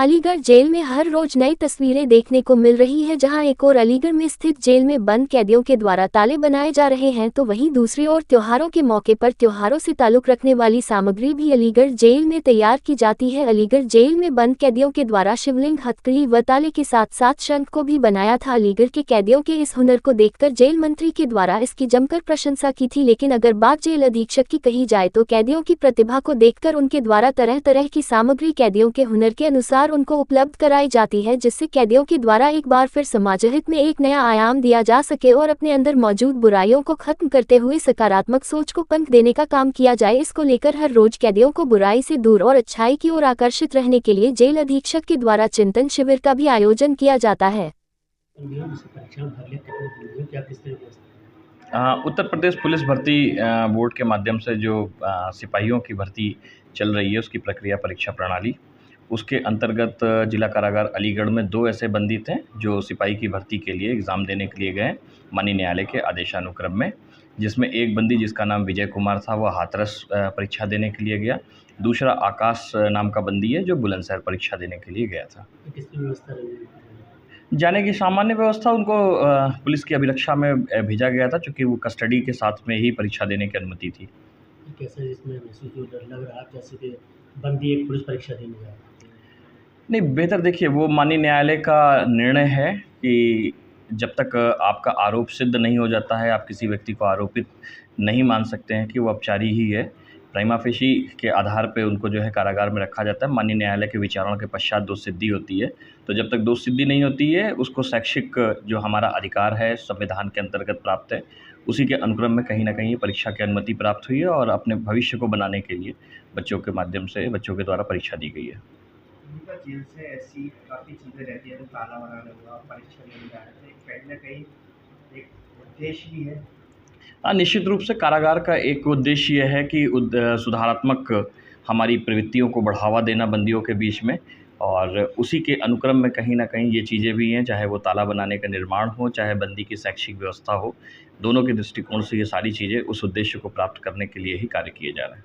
Aligarh jail में हर रोज नई तस्वीरें देखने को मिल रही है। जहां एक ओर अलीगढ़ में स्थित जेल में बंद कैदियों के द्वारा ताले बनाए जा रहे हैं, तो वहीं दूसरी ओर त्योहारों के मौके पर त्योहारों से ताल्लुक रखने वाली सामग्री भी अलीगढ़ जेल में तैयार की जाती है। अलीगढ़ जेल में बंद कैदियों के द्वारा शिवलिंग, हथकड़ी व ताले के साथ साथ शंख को भी बनाया था। अलीगढ़ के कैदियों के इस हुनर को देखकर जेल मंत्री के द्वारा इसकी जमकर प्रशंसा की थी। लेकिन अगर बात जेल अधीक्षक की कही जाए तो कैदियों की प्रतिभा को देखकर उनके द्वारा तरह तरह की सामग्री कैदियों के हुनर के अनुसार उनको उपलब्ध कराई जाती है, जिससे कैदियों के द्वारा एक बार फिर समाजहित में एक नया आयाम दिया जा सके और अपने अंदर मौजूद बुराइयों को खत्म करते हुए सकारात्मक सोच को पंख देने का काम किया जाए। इसको लेकर हर रोज कैदियों को बुराई से दूर और अच्छाई की ओर आकर्षित रहने के लिए जेल अधीक्षक के द्वारा चिंतन शिविर का भी आयोजन किया जाता है। उत्तर प्रदेश पुलिस भर्ती बोर्ड के माध्यम से जो सिपाहियों की भर्ती चल रही है, उसकी प्रक्रिया परीक्षा प्रणाली, उसके अंतर्गत जिला कारागार अलीगढ़ में 2 ऐसे बंदी थे जो सिपाही की भर्ती के लिए एग्ज़ाम देने के लिए गए माननीय न्यायालय के आदेशानुक्रम में, जिसमें एक बंदी जिसका नाम विजय कुमार था, वह हाथरस परीक्षा देने के लिए गया। दूसरा आकाश नाम का बंदी है जो बुलंदशहर परीक्षा देने के लिए गया था। जाने की सामान्य व्यवस्था उनको पुलिस की अभिरक्षा में भेजा गया था, चूँकि वो कस्टडी के साथ में ही परीक्षा देने की अनुमति थी। कैसे इसमें महसूस हो लग रहा जैसे कि बंदी एक पुलिस परीक्षा देने जा रहा है? नहीं, बेहतर देखिए, वो माननीय न्यायालय का निर्णय है कि जब तक आपका आरोप सिद्ध नहीं हो जाता है, आप किसी व्यक्ति को आरोपित नहीं मान सकते हैं कि वो अपचारी ही है। प्राइमा फेशी के आधार पे उनको जो है कारागार में रखा जाता है। माननीय न्यायालय के विचारणा के पश्चात दोष सिद्धि होती है। तो जब तक दोष सिद्धि नहीं होती है, उसको शैक्षिक जो हमारा अधिकार है, संविधान के अंतर्गत प्राप्त है, उसी के अनुक्रम में कहीं न कहीं परीक्षा की अनुमति प्राप्त हुई है और अपने भविष्य को बनाने के लिए बच्चों के माध्यम से, बच्चों के द्वारा परीक्षा दी गई है। जेल से ऐसी काफ़ी चीज़ें रहती हैं, तो ताला बनाना हुआ, परीक्षा देने जा रहे हैं, तो कहीं न कहीं एक उद्देश्य भी है। हाँ, निश्चित रूप से कारागार का एक उद्देश्य ये है कि सुधारात्मक हमारी प्रवृत्तियों को बढ़ावा देना बंदियों के बीच में, और उसी के अनुक्रम में कहीं न कहीं ये चीज़ें भी हैं, चाहे वो ताला बनाने का निर्माण हो, चाहे बंदी की शैक्षिक व्यवस्था हो, दोनों के दृष्टिकोण से ये सारी चीज़ें उस उद्देश्य को प्राप्त करने के लिए ही कार्य किए जा रहे हैं।